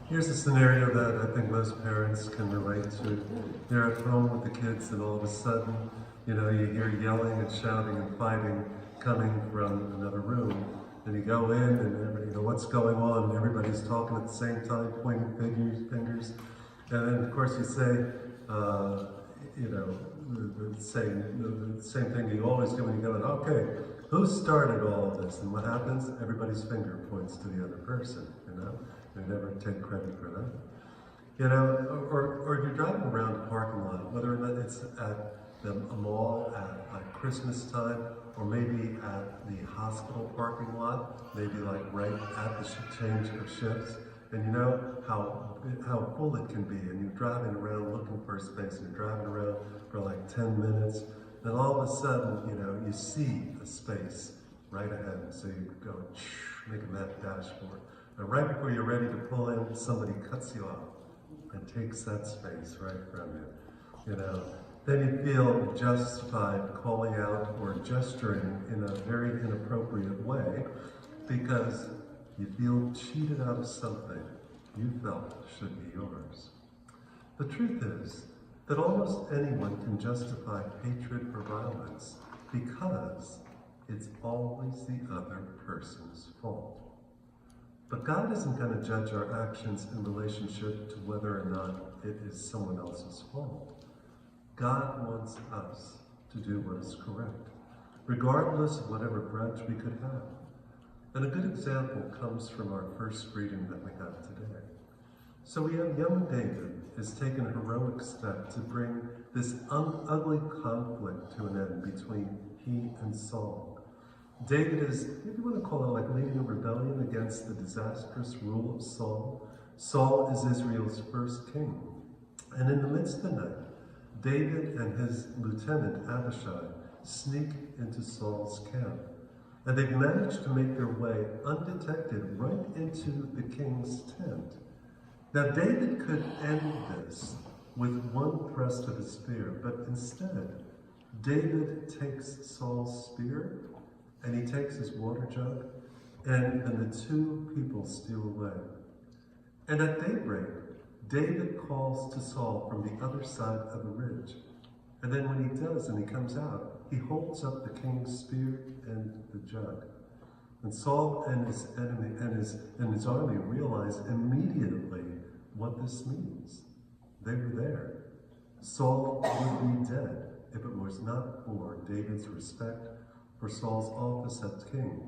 Here's a scenario that I think most parents can relate to. They're at home with the kids and all of a sudden, you hear yelling and shouting and fighting coming from another room. And you go in and everybody, what's going on? And everybody's talking at the same time, pointing fingers. And then of course you say, the same thing you always do when you go in, okay, who started all of this? And what happens? Everybody's finger points to the other person. They never take credit for that. Or you're driving around a parking lot, whether or not it's at a mall at Christmas time, or maybe at the hospital parking lot, maybe like right at the change of shifts, and you know how full it can be, and you're driving around looking for a space, and you're driving around for like 10 minutes, and all of a sudden, you see a space right ahead, so you go, make a map dashboard. And right before you're ready to pull in, somebody cuts you off and takes that space right from you. Then you feel justified calling out or gesturing in a very inappropriate way because you feel cheated out of something you felt should be yours. The truth is that almost anyone can justify hatred or violence because it's always the other person's fault. But God isn't going to judge our actions in relationship to whether or not it is someone else's fault. God wants us to do what is correct, regardless of whatever grudge we could have. And a good example comes from our first reading that we have today. So we have young David has taken a heroic step to bring this ugly conflict to an end between he and Saul. David is, if you want to call it like leading a rebellion against the disastrous rule of Saul. Saul is Israel's first king. And in the midst of the night, David and his lieutenant Abishai sneak into Saul's camp. And they've managed to make their way undetected right into the king's tent. Now David could end this with one thrust of his spear, but instead, David takes Saul's spear and he takes his water jug, and then the two people steal away. And at daybreak, David calls to Saul from the other side of the ridge. And then when he does and he comes out, he holds up the king's spear and the jug. And Saul and his enemy and his army realize immediately what this means. They were there. Saul would be dead if it was not for David's respect for Saul's office as king,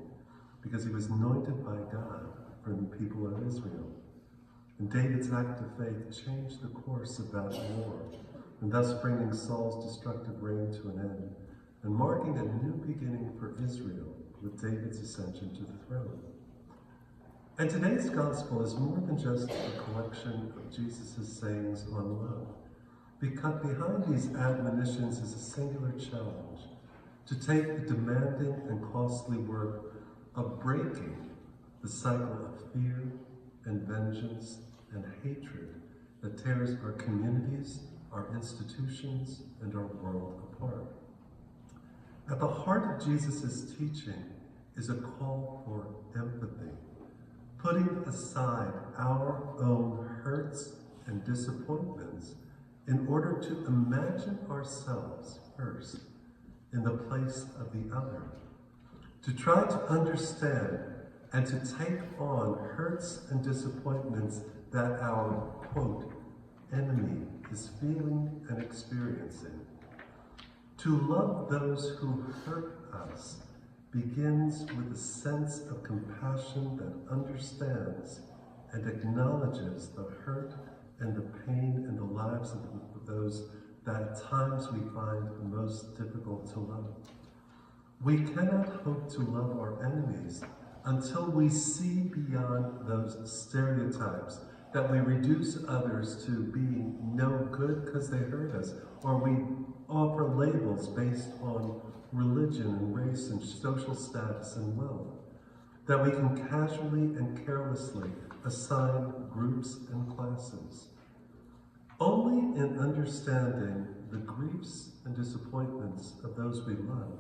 because he was anointed by God for the people of Israel. And David's act of faith changed the course of that war, and thus bringing Saul's destructive reign to an end, and marking a new beginning for Israel with David's ascension to the throne. And today's gospel is more than just a collection of Jesus' sayings on love, because behind these admonitions is a singular challenge to take the demanding and costly work of breaking the cycle of fear and vengeance and hatred that tears our communities, our institutions, and our world apart. At the heart of Jesus' teaching is a call for empathy, putting aside our own hurts and disappointments in order to imagine ourselves first in the place of the other, to try to understand and to take on hurts and disappointments that our, quote, enemy is feeling and experiencing. To love those who hurt us begins with a sense of compassion that understands and acknowledges the hurt and the pain in the lives of those that at times we find most difficult to love. We cannot hope to love our enemies until we see beyond those stereotypes that we reduce others to being no good because they hurt us, or we offer labels based on religion and race and social status and wealth, that we can casually and carelessly assign groups and classes. Only in understanding the griefs and disappointments of those we love,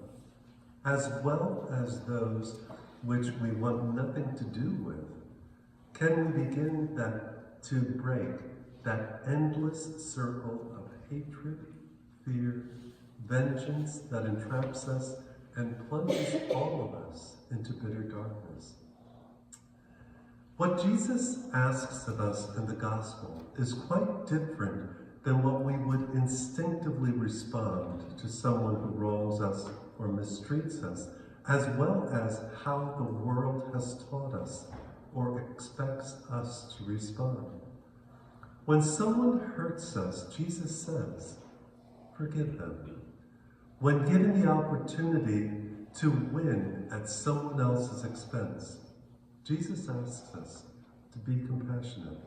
as well as those which we want nothing to do with, can we begin that to break that endless circle of hatred, fear, vengeance that entraps us and plunges all of us into bitter darkness. What Jesus asks of us in the gospel is quite different than what we would instinctively respond to someone who wrongs us or mistreats us, as well as how the world has taught us or expects us to respond. When someone hurts us, Jesus says, forgive them. When given the opportunity to win at someone else's expense, Jesus asks us to be compassionate.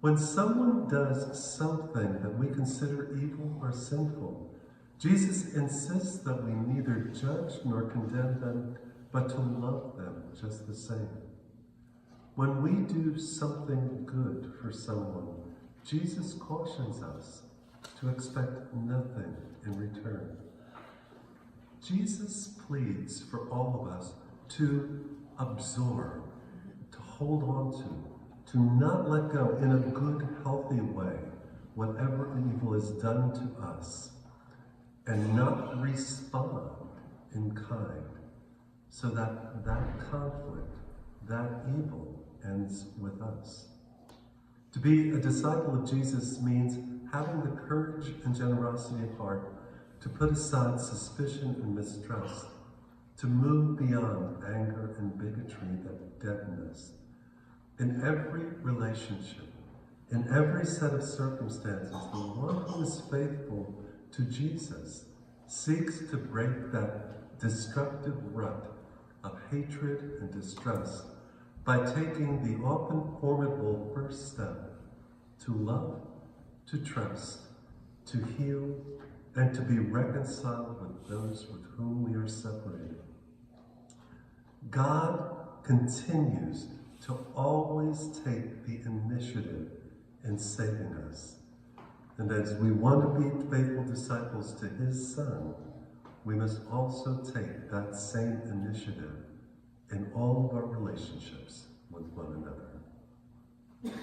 When someone does something that we consider evil or sinful, Jesus insists that we neither judge nor condemn them, but to love them just the same. When we do something good for someone, Jesus cautions us to expect nothing in return. Jesus pleads for all of us to absorb, to hold on to not let go in a good, healthy way, whatever evil is done to us, and not respond in kind, so that that conflict, that evil ends with us. To be a disciple of Jesus means having the courage and generosity of heart to put aside suspicion and mistrust, to move beyond anger and bigotry that deaden us. In every relationship, in every set of circumstances, the one who is faithful to Jesus seeks to break that destructive rut of hatred and distrust by taking the often formidable first step to love, to trust, to heal, and to be reconciled with those with whom we are separated. God continues to always take the initiative in saving us. And as we want to be faithful disciples to his Son, we must also take that same initiative in all of our relationships with one another.